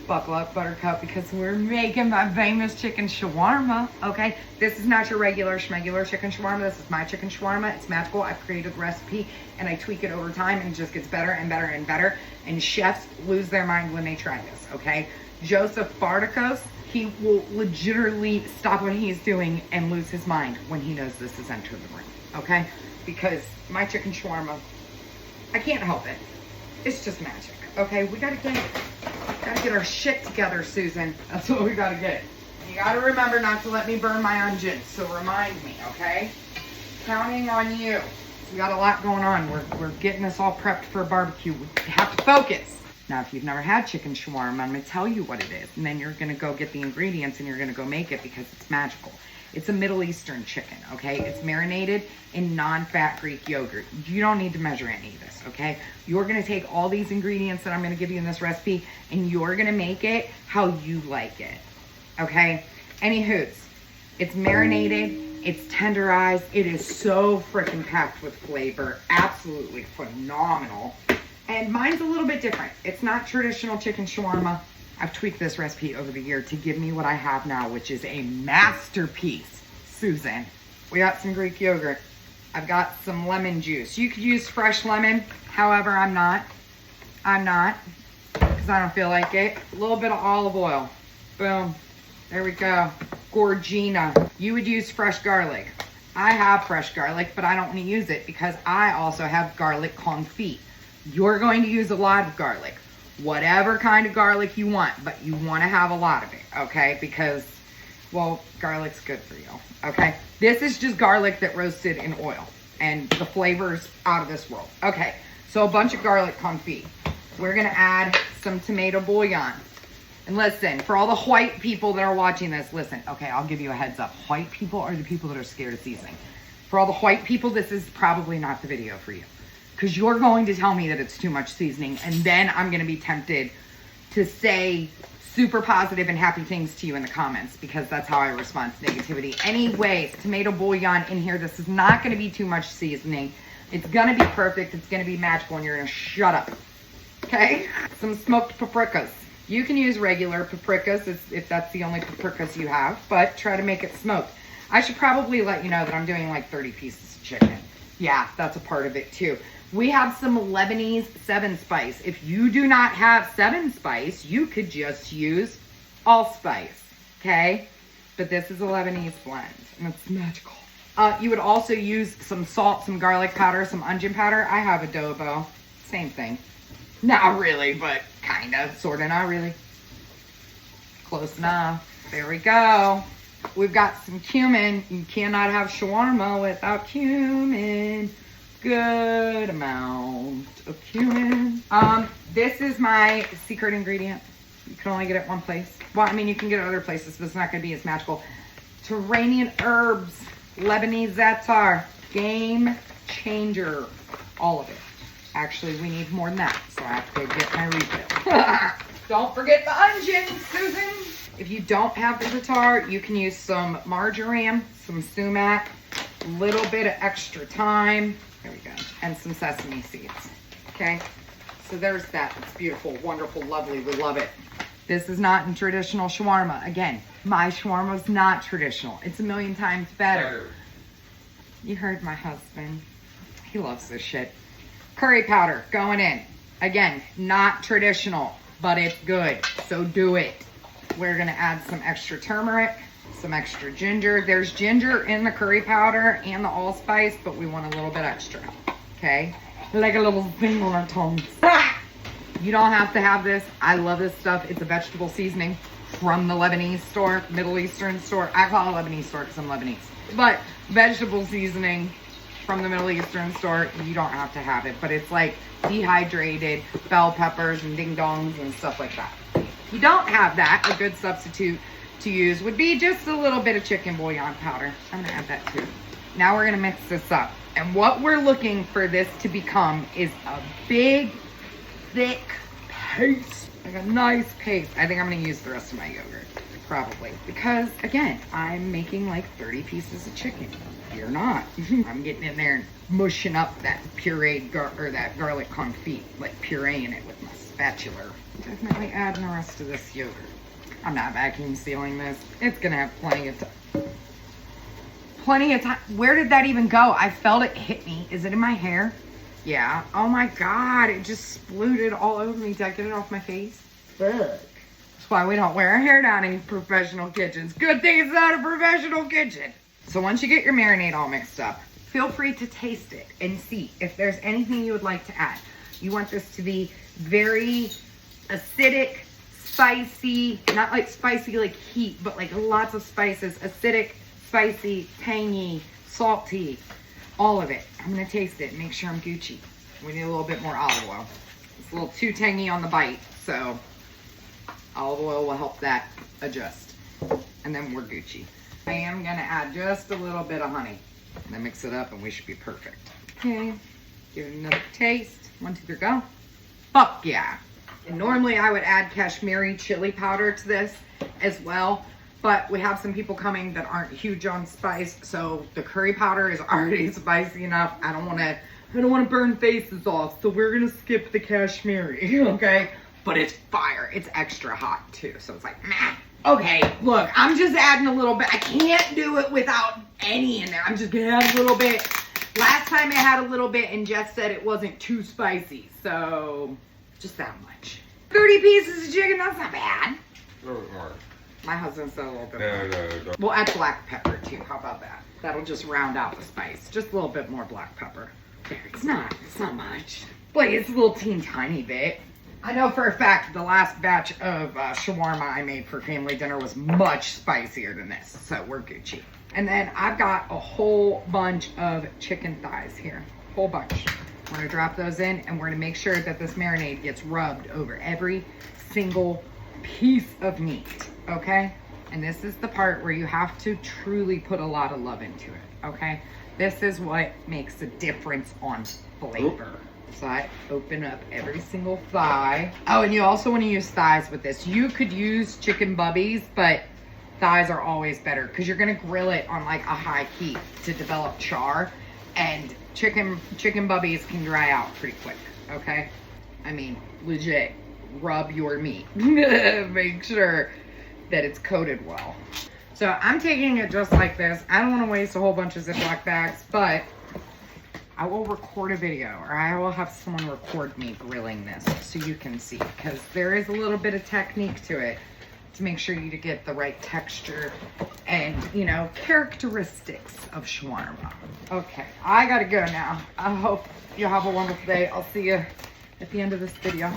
buckle up, buttercup, because we're making my famous chicken shawarma, okay? This is not your regular schmegular chicken shawarma. This is my chicken shawarma. It's magical. I've created the recipe and I tweak it over time and it just gets better and better and better. And chefs lose their mind when they try this, okay? Joseph Bardakos, he will legitimately stop what he's doing and lose his mind when he knows this has entered the room, okay? Because my chicken shawarma, I can't help it. It's just magic, okay? We gotta get our shit together, Susan. That's what we gotta get. You gotta remember not to let me burn my onions, so remind me, okay? Counting on you. We got a lot going on. We're getting this all prepped for a barbecue. We have to focus. Now, if you've never had chicken shawarma, I'm gonna tell you what it is, and then you're gonna go get the ingredients and you're gonna go make it because it's magical. It's a Middle Eastern chicken, okay? It's marinated in non-fat Greek yogurt. You don't need to measure any of this, okay? You're gonna take all these ingredients that I'm gonna give you in this recipe and you're gonna make it how you like it, okay? Anywho's, it's marinated, it's tenderized, it is so freaking packed with flavor, absolutely phenomenal. And mine's a little bit different. It's not traditional chicken shawarma. I've tweaked this recipe over the year to give me what I have now, which is a masterpiece. Susan, we got some Greek yogurt. I've got some lemon juice. You could use fresh lemon. However, I'm not, because I don't feel like it. A little bit of olive oil. Boom. There we go. Gorgina. You would use fresh garlic. I have fresh garlic, but I don't want to use it because I also have garlic confit. You're going to use a lot of garlic. Whatever kind of garlic you want, but you want to have a lot of it, okay? Because, well, garlic's good for you, okay? This is just garlic that roasted in oil, and the flavor's out of this world. Okay, so a bunch of garlic confit. We're gonna add some tomato bouillon. And listen, for all the white people that are watching this, listen, okay, I'll give you a heads up. White people are the people that are scared of seasoning. For all the white people, this is probably not the video for you. Because you're going to tell me that it's too much seasoning, and then I'm going to be tempted to say super positive and happy things to you in the comments, because that's how I respond to negativity. Anyways, tomato bouillon in here. This is not going to be too much seasoning. It's going to be perfect. It's going to be magical, and you're going to shut up. Okay? Some smoked paprikas. You can use regular paprikas if that's the only paprikas you have, but try to make it smoked. I should probably let you know that I'm doing like 30 pieces of chicken. Yeah, that's a part of it too. We have some Lebanese 7-spice. If you do not have 7-spice, you could just use allspice, okay? But this is a Lebanese blend, and it's magical. You would also use some salt, some garlic powder, some onion powder. I have adobo, same thing. Not really, but kind of, sort of, not really. Close enough. There we go. We've got some cumin. You cannot have shawarma without cumin. Good amount of cumin. This is my secret ingredient. You can only get it one place. Well, I mean, you can get it other places, but it's not going to be as magical. Turanian herbs, Lebanese za'atar, game changer, all of it. Actually, we need more than that, so I have to go get my refill. Don't forget the onions, Susan. If you don't have the za'atar, you can use some marjoram, some sumac, a little bit of extra thyme. There we go. And some sesame seeds. Okay. So there's that. It's beautiful, wonderful, lovely. We love it. This is not in traditional shawarma. Again, my shawarma is not traditional. It's a million times better. You heard my husband. He loves this shit. Curry powder going in. Again, not traditional, but it's good. So do it. We're going to add some extra turmeric. Some extra ginger. There's ginger in the curry powder and the allspice, but we want a little bit extra, okay? Like a little thing on our tongues. You don't have to have this. I love this stuff. It's a vegetable seasoning from the Lebanese store, Middle Eastern store. I call it Lebanese store because I'm Lebanese. But vegetable seasoning from the Middle Eastern store, you don't have to have it. But it's like dehydrated bell peppers and ding dongs and stuff like that. If you don't have that, a good substitute to use would be just a little bit of chicken bouillon powder. I'm gonna add that too. Now we're gonna mix this up. And what we're looking for this to become is a big, thick paste. Like a nice paste. I think I'm gonna use the rest of my yogurt, probably. Because again, I'm making like 30 pieces of chicken. You're not. I'm getting in there and mushing up that pureed that garlic confit, like pureeing it with my spatula. Definitely adding the rest of this yogurt. I'm not vacuum sealing this. It's gonna have plenty of time. Plenty of time. Where did that even go? I felt it hit me. Is it in my hair? Yeah. Oh my God, it just splooted all over me. Did I get it off my face? Fuck. That's why we don't wear our hair down in professional kitchens. Good thing it's not a professional kitchen. So once you get your marinade all mixed up, feel free to taste it and see if there's anything you would like to add. You want this to be very acidic, spicy, not like spicy like heat, but like lots of spices, acidic, spicy, tangy, salty, all of it. I'm gonna taste it and make sure I'm Gucci. We need a little bit more olive oil. It's a little too tangy on the bite, so olive oil will help that adjust. And then we're Gucci. I am gonna add just a little bit of honey and then mix it up and we should be perfect. Okay, give it another taste. 1, 2, 3, go. Fuck yeah. And normally I would add Kashmiri chili powder to this as well, but we have some people coming that aren't huge on spice, so the curry powder is already spicy enough. I don't wanna burn faces off, so we're gonna skip the Kashmiri, okay? But it's fire, it's extra hot too, so it's like, meh. Okay, look, I'm just adding a little bit. I can't do it without any in there. I'm just gonna add a little bit. Last time I had a little bit and Jess said it wasn't too spicy, so just that much. 30 pieces of chicken, that's not bad. A little bit more. My husband said a little bit No, more. no. We'll add black pepper too, how about that? That'll just round out the spice. Just a little bit more black pepper. It's not much. But it's a little tiny bit. I know for a fact the last batch of shawarma I made for family dinner was much spicier than this, so we're Gucci. And then I've got a whole bunch of chicken thighs here, whole bunch. We're gonna drop those in and we're gonna make sure that this marinade gets rubbed over every single piece of meat, okay? And this is the part where you have to truly put a lot of love into it, okay? This is what makes a difference on flavor. So I open up every single thigh. Oh, and you also want to use thighs with this. You could use chicken bubbies, but thighs are always better because you're gonna grill it on like a high heat to develop char, and chicken bubbies can dry out pretty quick, okay? I mean, legit, rub your meat. Make sure that it's coated well. So I'm taking it just like this. I don't want to waste a whole bunch of Ziploc bags, but I will record a video, or I will have someone record me grilling this so you can see, because there is a little bit of technique to it to make sure you get the right texture and, you know, characteristics of shawarma. Okay, I gotta go now. I hope you have a wonderful day. I'll see you at the end of this video.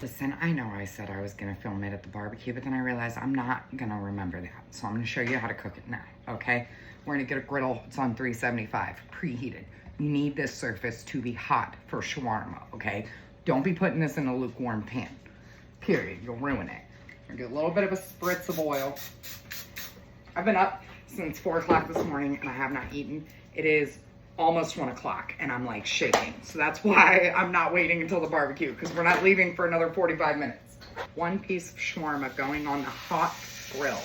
Listen, I know I said I was gonna film it at the barbecue, but then I realized I'm not gonna remember that. So I'm gonna show you how to cook it now, okay? We're gonna get a griddle. It's on 375, preheated. You need this surface to be hot for shawarma, okay? Don't be putting this in a lukewarm pan, period. You'll ruin it. I'm gonna get a little bit of a spritz of oil. I've been up since 4 o'clock this morning and I have not eaten. It is almost 1 o'clock and I'm like shaking. So that's why I'm not waiting until the barbecue, because we're not leaving for another 45 minutes. 1 piece of shawarma going on the hot grill.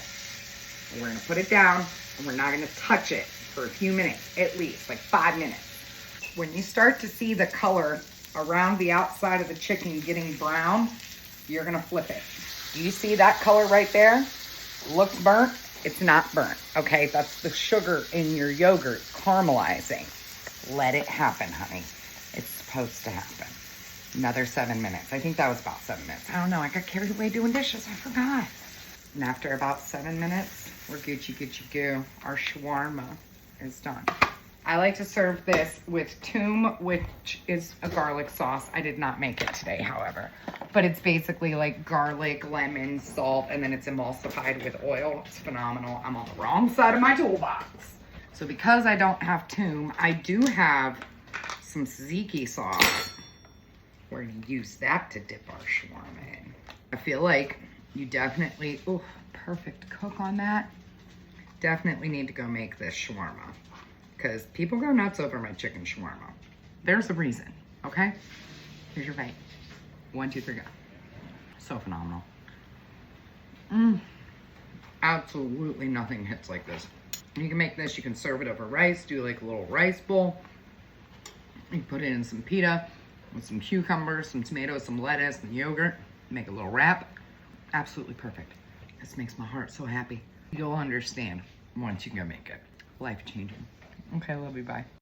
And we're gonna put it down and we're not gonna touch it for a few minutes, at least like 5 minutes. When you start to see the color around the outside of the chicken getting brown, you're gonna flip it. Do you see that color right there? Looks burnt. It's not burnt, okay? That's the sugar in your yogurt caramelizing. Let it happen, honey. It's supposed to happen. Another 7 minutes. I think that was about 7 minutes. I don't know, I got carried away doing dishes, I forgot. And after about 7 minutes, we're Gucci goo. Our shawarma is done. I like to serve this with toum, which is a garlic sauce. I did not make it today, however. But it's basically like garlic, lemon, salt, and then it's emulsified with oil. It's phenomenal. I'm on the wrong side of my toolbox. So because I don't have toum, I do have some tzatziki sauce. We're gonna use that to dip our shawarma in. I feel like you definitely, oh, perfect cook on that. Definitely need to go make this shawarma, because people go nuts over my chicken shawarma. There's a reason, okay? Here's your bite. 1, 2, 3, go. So phenomenal. Absolutely nothing hits like this. You can make this, you can serve it over rice, do like a little rice bowl. You put it in some pita with some cucumbers, some tomatoes, some lettuce, and yogurt. make a little wrap. Absolutely perfect. This makes my heart so happy. You'll understand once you go make it. Life changing. Okay, love you, bye.